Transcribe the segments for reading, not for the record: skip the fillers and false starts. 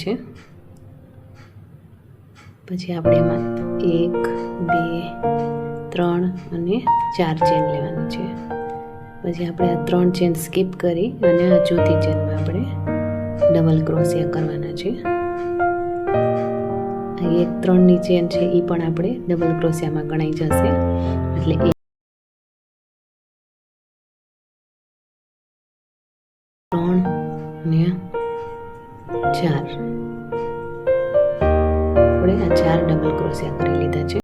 છે। પછી આપણે એમાં 1 2 3 અને 4 ચેન લેવાની છે। પછી આપણે આ 3 ચેન સ્કીપ કરી અને આ ચોથી ચેનમાં આપણે ડબલ ક્રોશિયા કરવાના છે। આ 1 3 ની ચેન છે એ પણ આપણે ડબલ ક્રોશિયામાં ગણાઈ જશે, એટલે 1 3 ને 4 આપણે આ 4 ડબલ ક્રોશિયા કરી લીધા છે।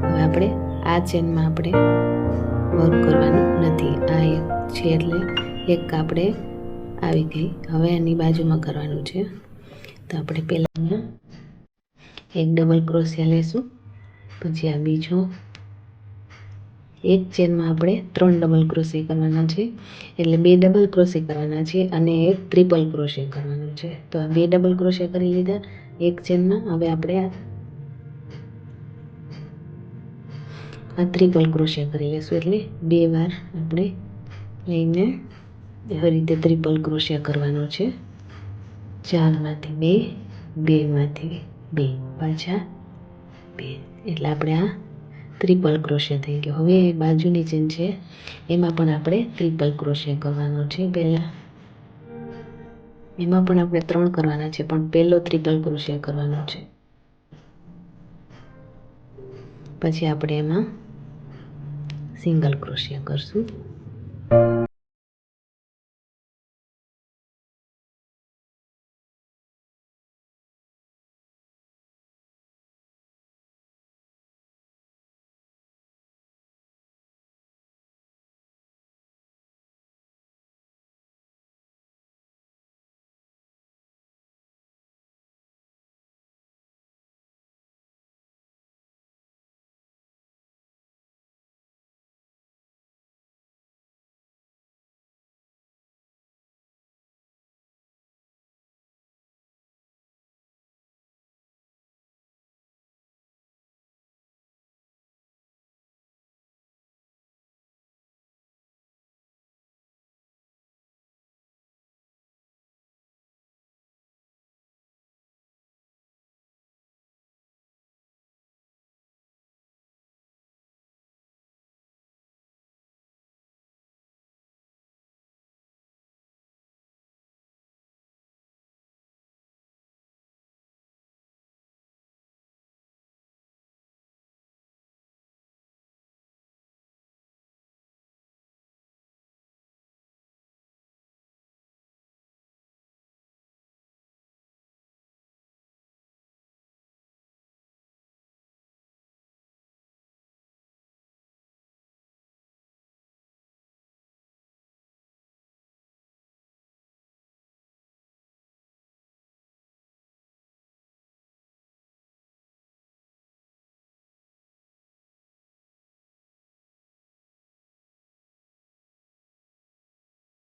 હવે આપણે આ ચેનમાં આપણે વર્ક કરવાનું નથી, આ એક છે એટલે એક આપણે આવી ગઈ। હવે એની બાજુમાં કરવાનું છે, તો આપણે પહેલાં એક ડબલ ક્રોશિયા લેશું, પછી આ બીજો એક ચેનમાં આપણે 3 ડબલ ક્રોશિયા કરવાના છે, એટલે 2 ડબલ ક્રોશિયા કરવાના છે અને એક ટ્રિપલ ક્રોશિયા કરવાનું છે। તો આ 2 ડબલ ક્રોશિયા કરી લીધા એક ચેનમાં। હવે આપણે આ ટ્રિપલ ક્રોશિયા કરી લઈશું, એટલે 2 વાર આપણે લઈને આવી રીતે ટ્રિપલ ક્રોશિયા કરવાનો છે। 4 માંથી 2 2 માંથી 2 પાછા 2, એટલે આપણે આ ટ્રિપલ ક્રોશિયા થઈ ગયો। હવે બાજુની ચેન છે એમાં પણ આપણે ટ્રિપલ ક્રોશિયા કરવાનો છે। પહેલાં એમાં પણ આપણે 3 કરવાના છે, પણ પહેલો ટ્રિપલ ક્રોશિયા કરવાનો છે। પછી આપણે એમાં સિંગલ ક્રોશિયા કરશું।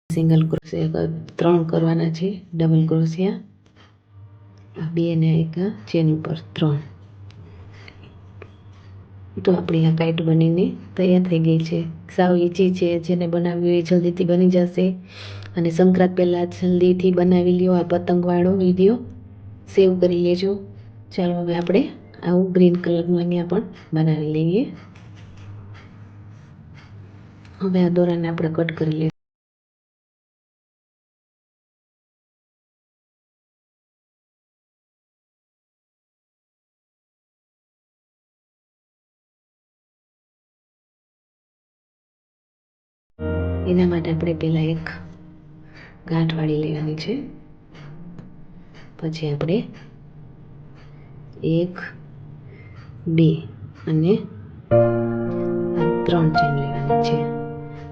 સિંગલ ક્રોશિયા 3 કરવાના છે, ડબલ ક્રોશિયા 2 ને એક ચેન ઉપર 3। તો આપણી આ કાઈટ બનીને તૈયાર થઈ ગઈ છે। સાવ ઈઝી છે, જેને બનાવવી હોય જલ્દીથી બની જશે। અને સંક્રાંત પહેલાં જલ્દીથી બનાવી લ્યો આ પતંગવાળો વિડીયો, સેવ કરી લેજો। ચાલો હવે આપણે આવું ગ્રીન કલરનું અહીંયા પણ બનાવી લઈએ। હવે આ દોરાને આપણે કટ કરી લઈશું। એના માટે આપણે પહેલાં એક ગાંઠ વાળી લેવાની છે, પછી આપણે 1 2 અને 3 ચેન લેવાની છે।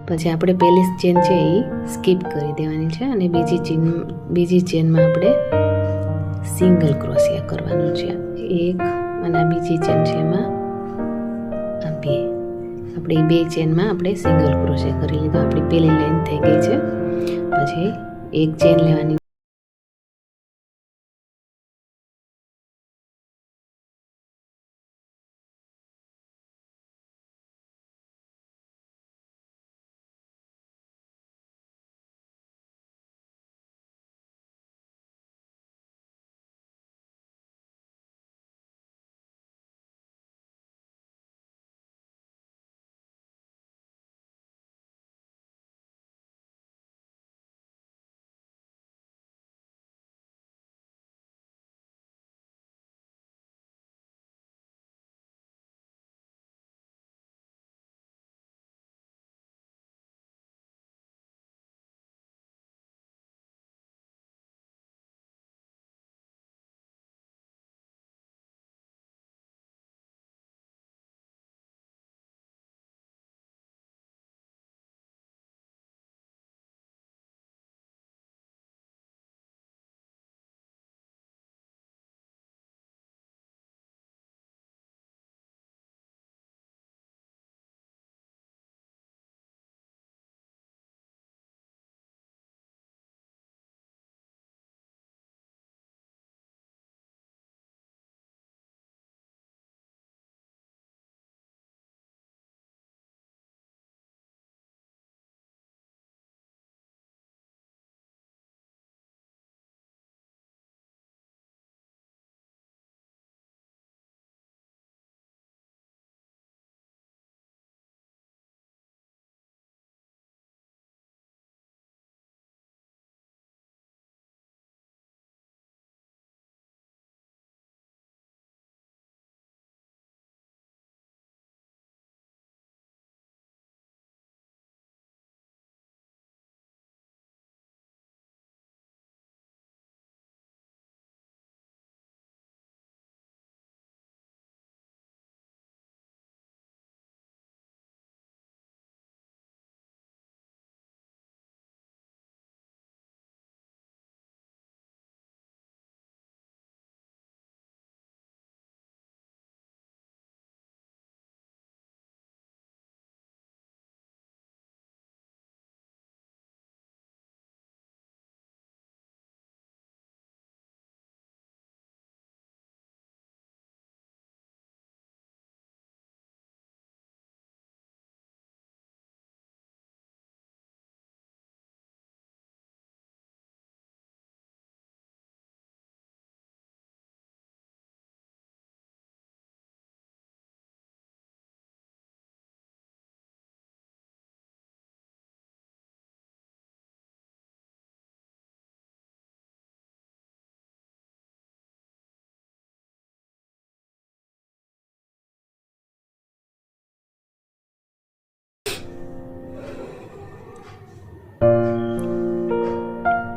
પછી આપણે પહેલી ચેન છે એ સ્કીપ કરી દેવાની છે અને બીજી ચેનમાં આપણે સિંગલ ક્રોશિયા કરવાનું છે। 1 અને આ બીજી ચેન છે એમાં આ 2, આપણે 2 ચેનમાં આપણે સિંગલ ક્રોશિયા કરી લીધો। આપણી પહેલી લાઈન થઈ ગઈ છે। પછી એક ચેન લેવાની